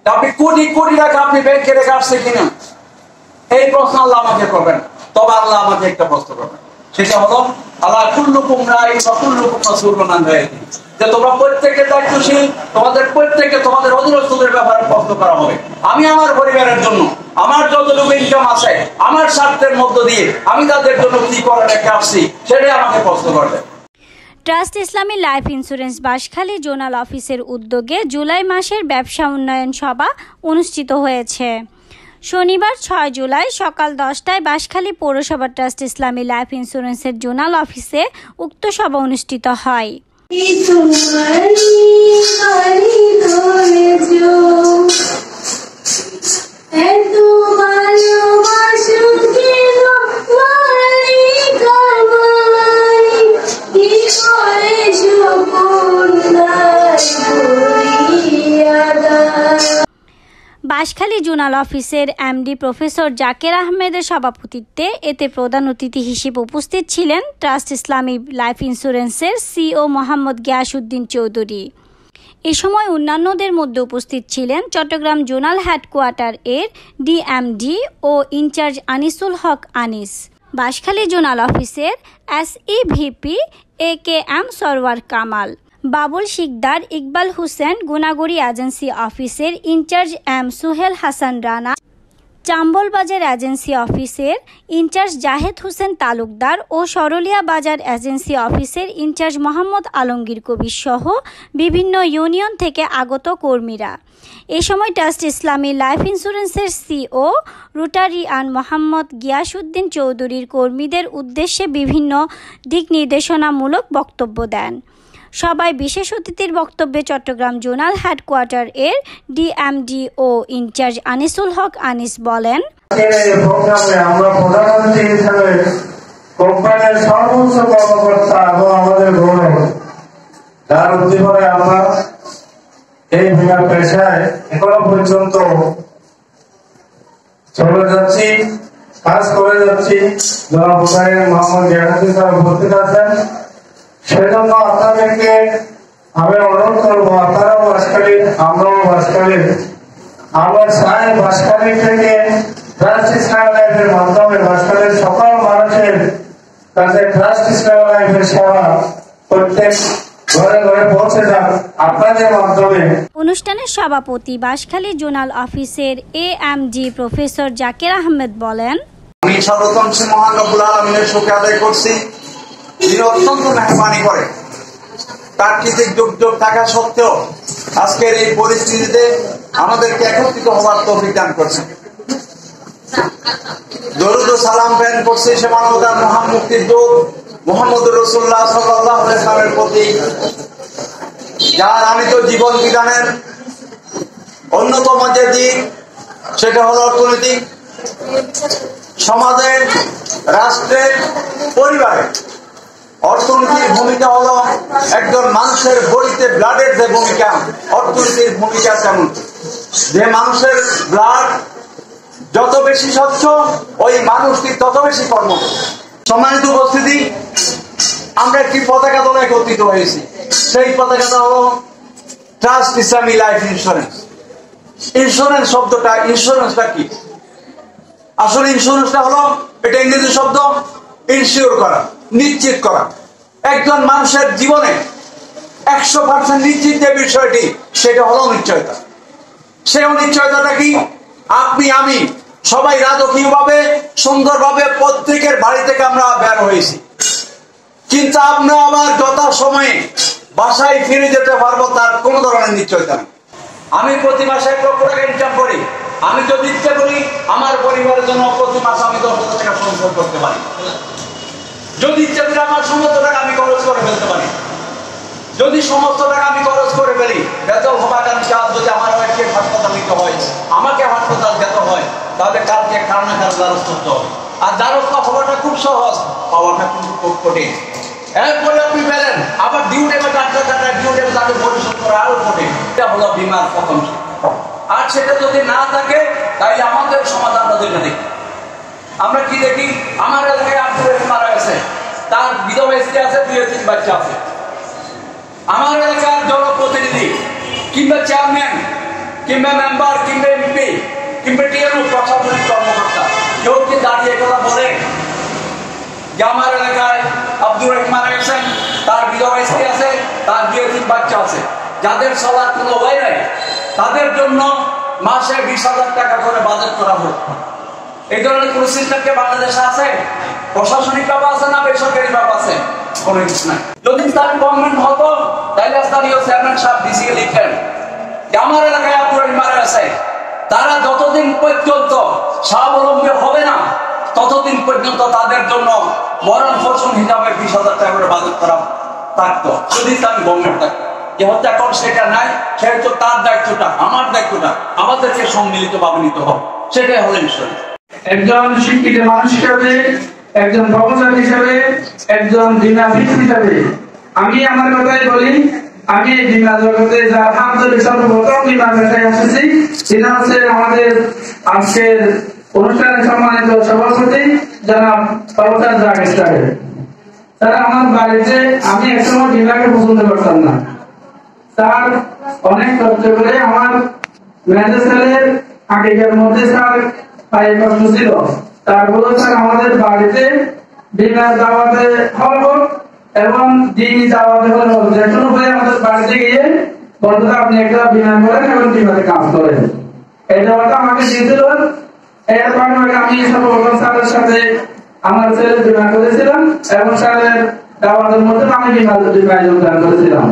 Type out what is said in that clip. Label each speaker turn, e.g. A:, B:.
A: আপনি কোটি কোটি টাকা আপনি ব্যাংকে রেখে আসছে কিনা, এই প্রশ্ন আল্লাহ আমাকে করবেন। তবে আল্লাহ আমাকে একটা প্রশ্ন করবেন, সেটা হলো আল্লাহ কুল্লুকুম রাইন ওয়া কুল্লুকুম মাসউলুন আন রাইয়াতিহি, যে তোমরা প্রত্যেকে দায়িত্বশীল, তোমাদের প্রত্যেকে তোমাদের অধীনস্থদের ব্যাপারে প্রশ্ন করা হবে। আমি আমার পরিবারের জন্য আমার যতটুকু ইনকাম আছে আমার স্বার্থের মধ্য দিয়ে আমি তাদের জন্য কি করে রেখে আসছি সেটাই আমাকে প্রশ্ন করবে।
B: Trust Islami life insurance Banshkhali zonal অফিসের উদ্যোগে জুলাই মাসের ব্যবসা উন্নয়ন সভা অনুষ্ঠিত হয়েছে। শনিবার 6 জুলাই সকাল 10টায় বাঁশখালী পৌরসভা ট্রাস্ট ইসলামী লাইফ ইন্স্যুরেন্সের জোনাল অফিসে উক্ত সভা অনুষ্ঠিত হয়। বাঁশখালী জোনাল অফিসের এমডি প্রফেসর জাকের আহমেদের সভাপতিত্বে এতে প্রধান অতিথি হিসেবে উপস্থিত ছিলেন ট্রাস্ট ইসলামী লাইফ ইন্স্যুরেন্সের সিও মোহাম্মদ গিয়াসউদ্দিন চৌধুরী। এ সময় অন্যান্যদের মধ্যে উপস্থিত ছিলেন চট্টগ্রাম জোনাল হেডকোয়ার্টার এর ডিএমডি ও ইনচার্জ আনিসুল হক আনিস, বাঁশখালী জোনাল অফিসের SEVP AKM Sarwar Kamal, Babul Sikder, Iqbal Hossain, Gunagari agency অফিসের in charge M Suhel Hasan Rana, Chambal Bazar agency অফিসের ইনচার্জ জাহেদ হোসেন তালুকদার ও সরলিয়া বাজার এজেন্সি অফিসের ইনচার্জ মোহাম্মদ আলমগীর কবির সহ বিভিন্ন ইউনিয়ন থেকে আগত কর্মীরা। এ সময় ট্রাস্ট ইসলামী লাইফ ইন্স্যুরেন্সের সিও রোটারিয়ান মোহাম্মদ গিয়াসউদ্দিন চৌধুরীর কর্মীদের উদ্দেশ্যে বিভিন্ন দিক নির্দেশনামূলক বক্তব্য দেন। সবাই বিশেষ অতিথির বক্তব্যে চট্টগ্রাম জোনাল হেডকোয়ার্টার এর ডিএমডি ও ইনচার্জ আনিসুল হক আনিস বলেন,
C: আমরা প্রধানমন্ত্রী হিসেবে কোম্পানির সর্বোচ্চ কর্মকর্তা এবং আমাদের গৌরব, যার উদ্দীপনায় আমরা এই বিমা পেশায় এখনো পর্যন্ত চলে যাচ্ছি, কাজ করে যাচ্ছি। জনাব মোহাম্মদ গিয়াসউদ্দিন স্যার উপস্থিত আছেন, সেজন্য আপনাদেরকে আমি অনুরোধ করবো, আপনারাও বাঁশখালী, আমরাও বাঁশখালী, আমরা চাই বাঁশখালী থেকে ট্রাস্ট ইসলামী লাইফের মাধ্যমে বাঁশখালীর সকল মানুষের কাছে ট্রাস্ট ইসলামী লাইফের সেবা প্রত্যেক ঘরে ঘরে পৌঁছে যান আপনাদের মাধ্যমে।
B: অনুষ্ঠানের সভাপতি বাঁশখালী জোনাল অফিসের এএমডি প্রফেসর জাকের আহমেদ বলেন,
A: আমি সর্বপ্রথম মহান রব্বুল আলামিনের শুকরিয়া আদায় করছি, যিনি অত্যন্ত মেহরবানি করে প্রাকৃতিক দুর্যোগ থাকা সত্ত্বেও আজকের এই পরিস্থিতিতে আমাদেরকে একত্রিত হওয়ার তৌফিক দান করছেন। দরুদ ও সালাম প্রেরণ করছি সে মানবতার মহান মুক্তির দূত মুহাম্মদুর রাসূলুল্লাহ সাল্লাল্লাহু আলাইহি ওয়াসাল্লামের প্রতি, যার আনিত জীবন বিধানের অন্যতম যে দিক সেটা হলো অর্থনৈতিক, সমাজের, রাষ্ট্রের, পরিবারের অর্থনীতির ভূমিকা হলো একজন মানুষের বডিতে ব্লাডের যে ভূমিকা, অর্থনীতির ভূমিকা তেমন। যে মানুষের ব্লাড যত বেশি স্বচ্ছ ওই মানুষটি তত বেশি কর্ম। সম্মানিত উপস্থিতি, আমরা একটি পতাকা দলে একত্রিত হয়েছি, সেই পতাকাটা হলো trust Islami life insurance. Insurance শব্দটা, ইন্স্যুরেন্সটা কি? আসলে ইন্স্যুরেন্সটা হলো, এটা ইংরেজি শব্দ, ইনসিওর করা, নিশ্চিত করা। একজন মানুষের জীবনে 100% নিশ্চিত যে বিষয়টি সেটা হলো অনিশ্চয়তা। সেই অনিশ্চয়তাটা কি? আপনি আমি সবাই রাজকীয়ভাবে সুন্দরভাবে প্রত্যেকের বাড়ি থেকে আমরা বের হয়েছি, কিন্তু আমরা আবার যথা সময়ে বাসায় ফিরে যেতে পারবো তার কোনো ধরনের নিশ্চয়তা নেই। আমি প্রতি মাসে 1 লক্ষ টাকা ইনকাম করি, আমি যদি ইচ্ছে করি আমার পরিবারের জন্য প্রতি মাসে আমি 10,000 টাকা সঞ্চয় করতে পারি। যদি ইচ্ছে করি আমার সমস্ত টাকা আমি খরচ করে ফেলতে পারি। যদি সমস্ত টাকা আমি খরচ করে ফেলি, বেতন হবাকাঙ্ক্ষী কাজ যদি আমার একটি হাসপাতাল নিতে হয়, আমাকে হাসপাতাল যেতে হয়, তাহলে কালকে কার না কার দ্বারস্থ হতে হবে। আর দ্বারস্থ হওয়াটা খুব সহজ, পাওয়াটা কিন্তু খুব কঠিন। এরপরে আপনি পেলেন আবার ডিউ টাইমে ডিউ টাইমে তাকে পরিশোধ করা আরো কঠিন। এটা হলো বীমার প্রথম। আর সেটা যদি না থাকে তাহলে আমাদের সমাধানটা যেটা দেখি, আমরা কি দেখি, আমার এলাকায় আব্দুল মারা গেছে, তার বিধবা স্ত্রী আছে, 2-3 বাচ্চা আছে। আমার এলাকার জনপ্রতিনিধি কিংবা চেয়ারম্যান কিংবা মেম্বার কিংবা এমপি কিংবা টিএনও প্রশাসনিক কর্মকর্তা কেউ কি দাঁড়িয়ে কথা বলে যে আমার এলাকায় আব্দুর রহিম মারা গেছেন, তার বিধবা স্ত্রী আছে, তার 2-3 বাচ্চা আছে, যাদের চলার কোনো উপায় নাই, তাদের জন্য মাসে 20,000 টাকা করে বাজেট করা হোক। এই ধরনের কোন সিস্টেম কি বাংলাদেশে আছে? প্রশাসনিক ভাবে আছে না বেসরকারি ভাবে আছে? কোনো কিছু নাই। যদি ইসলামিক গভর্নমেন্ট হতো তাহলে স্থানীয় চেয়ারম্যান সাহেব ডিসি লিখেন যে আমার এলাকায় আব্দুর রহিম মারা গেছে, তারা যতদিন পর্যন্ত স্বাবলম্বী হবে না ততদিন পর্যন্ত তাদের জন্য মরণ ফসল হিসাবে 20,000 টাকা করে বাজেট করা থাকতো যদি ইসলামিক গভর্নমেন্ট থাকতো। যেহেতু এখন সেটা নাই, সেহেতু তার দায়িত্বটা আমার দায়িত্বটা আমাদেরকে সম্মিলিত ভাবে নিতে হবে, সেটাই হলো বিষয়।
C: একজন শিক্ষিত মানুষ হিসাবে, একজন প্রফেসর হিসাবে, একজন দিনাবিদ হিসাবে আমি আমার কথাই বলি, আমি এই দিনা জগতে যার হাত ধরে সর্বপ্রথম দিনা পেশায় এসেছি, সেটা হচ্ছে আমাদের আজকের অনুষ্ঠানের সম্মানিত সভাপতি জনাব প্রফেসর জাকের সাহেব। তারা আমার বাড়িতে আমি একসময় দিনাকে পছন্দ করতাম না, তার অনেক কষ্ট করে আমার মেজর ছেলের আগেকার মধ্যে স্যার পায়ে কষ্ট ছিল, তারপরে স্যার আমাদের বাড়িতে দিনার দাওয়াতে হল এবং দিনই দাওয়াতে হল, যে কোনো ভাই আমাদের বাড়িতে গিয়ে বলতো আপনি একটা বিনা করেন এবং বিমানে কাজ করেন, এই দাওয়াটা আমাকে দিয়েছিল। এরপর আমি সর্বপ্রথম স্যারের সাথে আমার ছেলে বিমা করেছিলাম এবং স্যারের দাওয়াতের মধ্যে আমি বিমানে যোগদান করেছিলাম।